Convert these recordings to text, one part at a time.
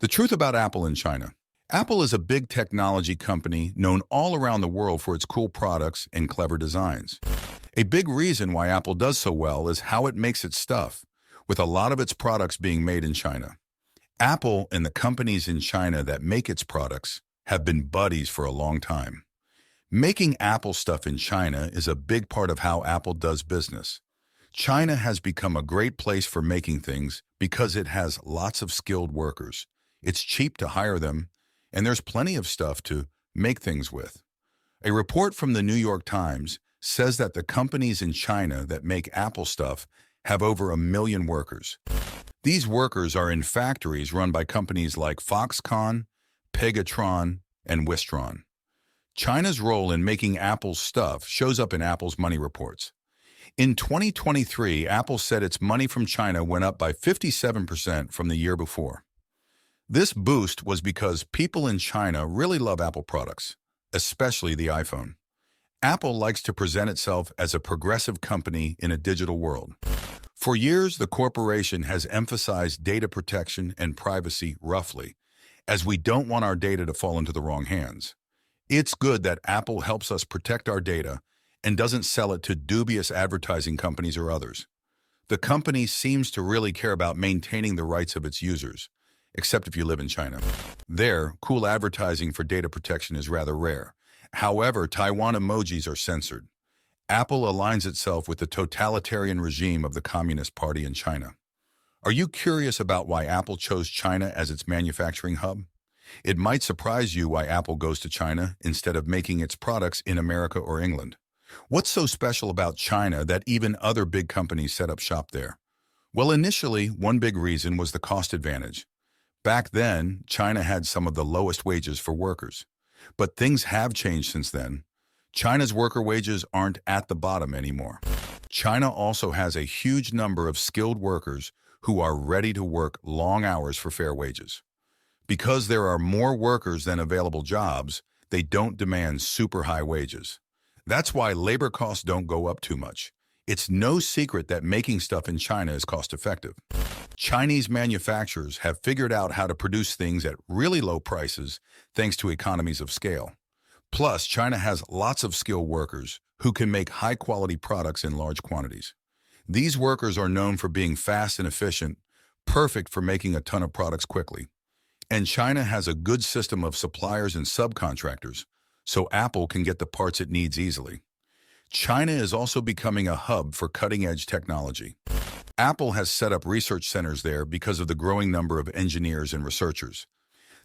The truth about Apple in China. Apple is a big technology company known all around the world for its cool products and clever designs. A big reason why Apple does so well is how it makes its stuff, with a lot of its products being made in China. Apple and the companies in China that make its products have been buddies for a long time. Making Apple stuff in China is a big part of how Apple does business. China has become a great place for making things because it has lots of skilled workers. It's cheap to hire them, and there's plenty of stuff to make things with. A report from the New York Times says that the companies in China that make Apple stuff have over 1 million workers. These workers are in factories run by companies like Foxconn, Pegatron, and Wistron. China's role in making Apple's stuff shows up in Apple's money reports. In 2023, Apple said its money from China went up by 57% from the year before. This boost was because people in China really love Apple products, especially the iPhone. Apple likes to present itself as a progressive company in a digital world. For years, the corporation has emphasized data protection and privacy roughly, as we don't want our data to fall into the wrong hands. It's good that Apple helps us protect our data and doesn't sell it to dubious advertising companies or others. The company seems to really care about maintaining the rights of its users, except if you live in China. There, cool advertising for data protection is rather rare. However, Taiwan emojis are censored. Apple aligns itself with the totalitarian regime of the Communist Party in China. Are you curious about why Apple chose China as its manufacturing hub? It might surprise you why Apple goes to China instead of making its products in America or England. What's so special about China that even other big companies set up shop there? Well, initially, one big reason was the cost advantage. Back then, China had some of the lowest wages for workers. But things have changed since then. China's worker wages aren't at the bottom anymore. China also has a huge number of skilled workers who are ready to work long hours for fair wages. Because there are more workers than available jobs, they don't demand super high wages. That's why labor costs don't go up too much. It's no secret that making stuff in China is cost-effective. Chinese manufacturers have figured out how to produce things at really low prices thanks to economies of scale. Plus, China has lots of skilled workers who can make high-quality products in large quantities. These workers are known for being fast and efficient, perfect for making a ton of products quickly. And China has a good system of suppliers and subcontractors, so Apple can get the parts it needs easily. China is also becoming a hub for cutting-edge technology. Apple has set up research centers there because of the growing number of engineers and researchers.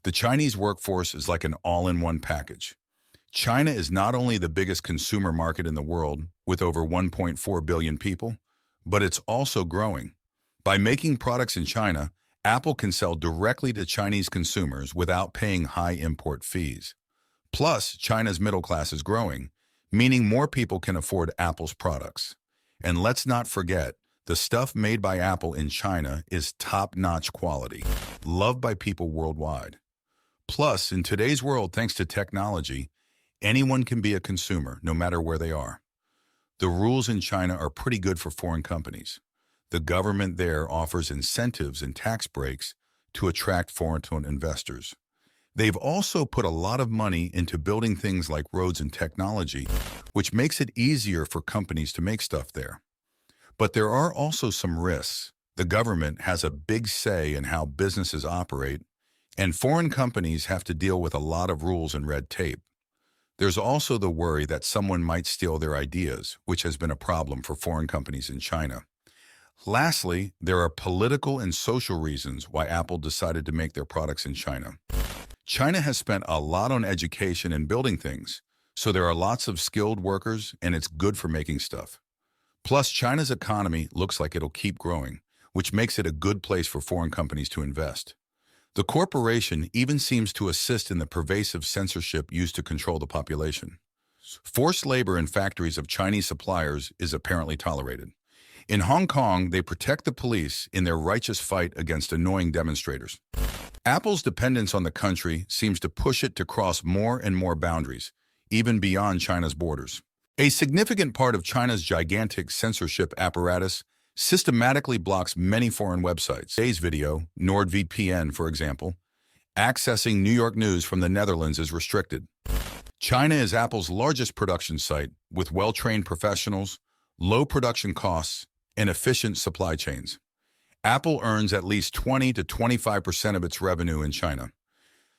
The Chinese workforce is like an all-in-one package. China is not only the biggest consumer market in the world, with over 1.4 billion people, but it's also growing. By making products in China, Apple can sell directly to Chinese consumers without paying high import fees. Plus, China's middle class is growing, meaning more people can afford Apple's products. And let's not forget, the stuff made by Apple in China is top-notch quality, loved by people worldwide. Plus, in today's world, thanks to technology, anyone can be a consumer, no matter where they are. The rules in China are pretty good for foreign companies. The government there offers incentives and tax breaks to attract foreign investors. They've also put a lot of money into building things like roads and technology, which makes it easier for companies to make stuff there. But there are also some risks. The government has a big say in how businesses operate, and foreign companies have to deal with a lot of rules and red tape. There's also the worry that someone might steal their ideas, which has been a problem for foreign companies in China. Lastly, there are political and social reasons why Apple decided to make their products in China. China has spent a lot on education and building things, so there are lots of skilled workers and it's good for making stuff. Plus, China's economy looks like it'll keep growing, which makes it a good place for foreign companies to invest. The corporation even seems to assist in the pervasive censorship used to control the population. Forced labor in factories of Chinese suppliers is apparently tolerated. In Hong Kong, they protect the police in their righteous fight against annoying demonstrators. Apple's dependence on the country seems to push it to cross more and more boundaries, even beyond China's borders. A significant part of China's gigantic censorship apparatus systematically blocks many foreign websites. Today's video, NordVPN, for example, Accessing New York news from the Netherlands is restricted. China is Apple's largest production site, with well-trained professionals, low production costs, and efficient supply chains. Apple earns at least 20 to 25% of its revenue in China.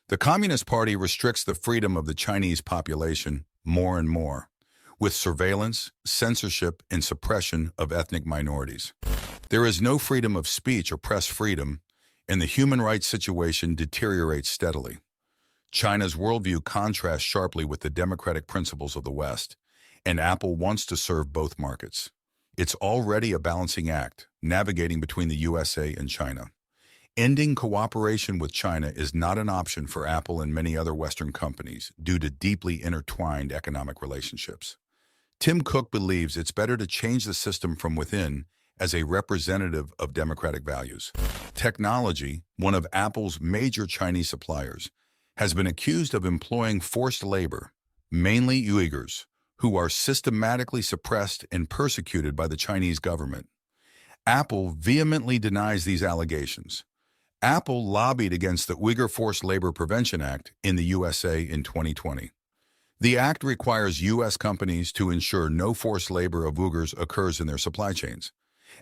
The Communist Party restricts the freedom of the Chinese population more and more, with surveillance, censorship, and suppression of ethnic minorities. There is no freedom of speech or press freedom, and the human rights situation deteriorates steadily. China's worldview contrasts sharply with the democratic principles of the West, and Apple wants to serve both markets. It's already a balancing act, navigating between the USA and China. Ending cooperation with China is not an option for Apple and many other Western companies due to deeply intertwined economic relationships. Tim Cook believes it's better to change the system from within as a representative of democratic values. Technology, one of Apple's major Chinese suppliers, has been accused of employing forced labor, mainly Uyghurs, who are systematically suppressed and persecuted by the Chinese government. Apple vehemently denies these allegations. Apple lobbied against the Uyghur Forced Labor Prevention Act in the USA in 2020. The act requires U.S. companies to ensure no forced labor of Uyghurs occurs in their supply chains.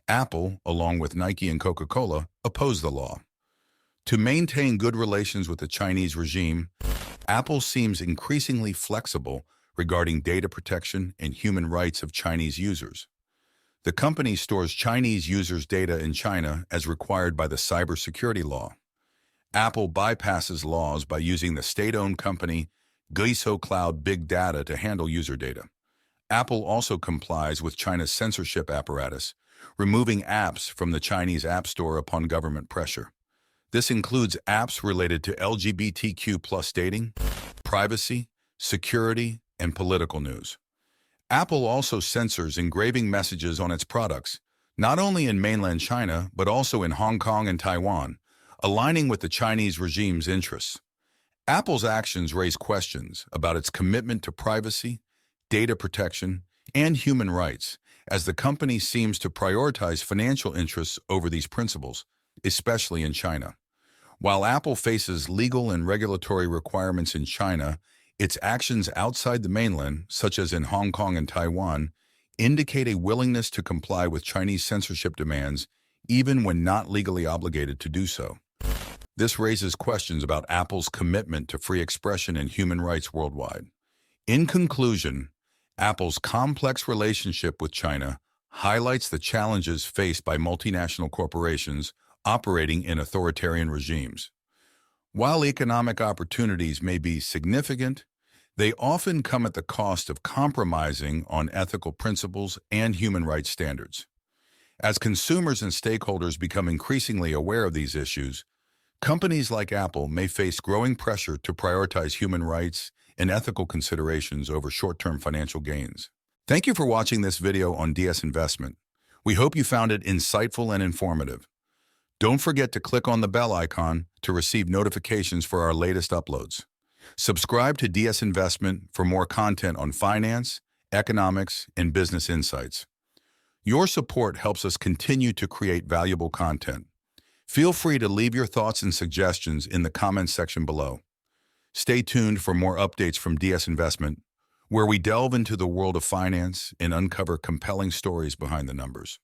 Apple, along with Nike and Coca-Cola, oppose the law. To maintain good relations with the Chinese regime, Apple seems increasingly flexible regarding data protection and human rights of Chinese users. The company stores Chinese users' data in China as required by the cybersecurity law. Apple bypasses laws by using the state-owned company Guizhou Cloud Big Data to handle user data. Apple also complies with China's censorship apparatus, removing apps from the Chinese App Store upon government pressure. This includes apps related to LGBTQ+ dating, privacy, security, and political news. Apple also censors engraving messages on its products, not only in mainland China, but also in Hong Kong and Taiwan, aligning with the Chinese regime's interests. Apple's actions raise questions about its commitment to privacy, data protection, and human rights, as the company seems to prioritize financial interests over these principles, especially in China. While Apple faces legal and regulatory requirements in China, its actions outside the mainland, such as in Hong Kong and Taiwan, indicate a willingness to comply with Chinese censorship demands, even when not legally obligated to do so. This raises questions about Apple's commitment to free expression and human rights worldwide. In conclusion, Apple's complex relationship with China highlights the challenges faced by multinational corporations operating in authoritarian regimes. While economic opportunities may be significant, they often come at the cost of compromising on ethical principles and human rights standards. As consumers and stakeholders become increasingly aware of these issues, companies like Apple may face growing pressure to prioritize human rights and ethical considerations over short-term financial gains. Thank you for watching this video on DS Investment. We hope you found it insightful and informative. Don't forget to click on the bell icon to receive notifications for our latest uploads. Subscribe to DS Investment for more content on finance, economics, and business insights. Your support helps us continue to create valuable content. Feel free to leave your thoughts and suggestions in the comments section below. Stay tuned for more updates from DS Investment, where we delve into the world of finance and uncover compelling stories behind the numbers.